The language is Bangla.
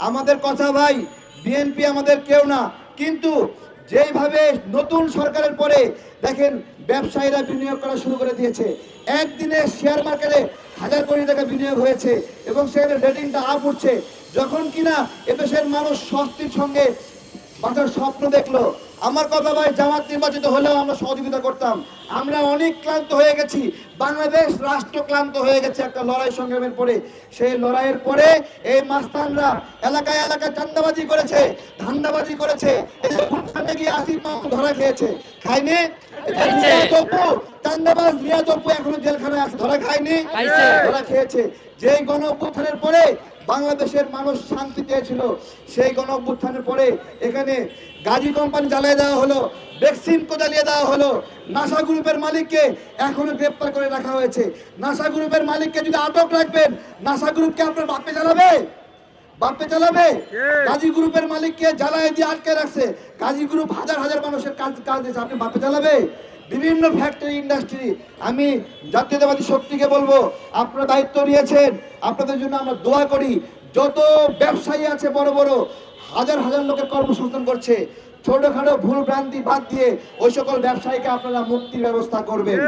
আমাদের কথা ভাই, বিএনপি আমাদের কেউ না, কিন্তু যেইভাবে নতুন সরকারের পরে দেখেন ব্যবসায়ীরা বিনিয়োগ করা শুরু করে দিয়েছে। একদিনে শেয়ার মার্কেটে হাজার কোটি টাকা বিনিয়োগ হয়েছে এবং সেখানে রেটিংটা আপ উঠছে। যখন কিনা এদেশের মানুষ স্বস্তির সঙ্গে বাঁচার স্বপ্ন দেখলো। আমার কথা ভাই, জামাত নির্বাচিত হলেও আমরা সহযোগিতা করতাম। আমরা অনেক ক্লান্ত হয়ে গেছি, বাংলাদেশ রাষ্ট্র ক্লান্ত হয়ে গেছে একটা লড়াই সংগ্রামের পরে। সেই লড়াইয়ের পরে এই মাস্তানরা এলাকায় এলাকায় চান্দাবাজি করেছে, ধান্দাবাজি করেছে, গিয়ে আসিফ মাহমুদ ধরা খেয়েছে, খায়নি? চান্দাবাজ রিয়াজ অপু এখনো জেলখানায় আছে, ধরা খায়নি? ধরা খেয়েছে। যেই গণ অভ্যুত্থানের পরে বাংলাদেশের মানুষ শান্তি চেয়েছিল, সেই গণ অভ্যুত্থানের পরে এখানে গাজী কোম্পানি জ্বালিয়ে দেওয়া হলো, বেক্সিমকো জ্বালিয়ে দেওয়া হলো, নাসা গ্রুপের মালিককে এখনো গ্রেপ্তার করে রাখা হয়েছে। নাসা গ্রুপের মালিককে যদি আটক রাখবেন, নাসা গ্রুপকে আপনার বাপে চালাবে? বাপে চালাবে? গাজী গ্রুপের মালিককে জ্বালায় দিয়ে আটকে রাখছে, গাজী গ্রুপ হাজার হাজার মানুষের কাজ দিয়েছে, আপনি বাপে চালাবে? বিভিন্ন ফ্যাক্টরি ইন্ডাস্ট্রি। আমি জাতীয়তাবাদী শক্তিকে বলবো, আপনারা দায়িত্ব নিয়েছেন, আপনাদের জন্য আমরা দোয়া করি। যত ব্যবসায়ী আছে বড় বড়, হাজার হাজার লোকের কর্মসংস্থান করছে, ছোটখাটো ভুল ভ্রান্তি বাদ দিয়ে ওই সকল ব্যবসায়ীকে আপনারা মুক্তির ব্যবস্থা করবেন।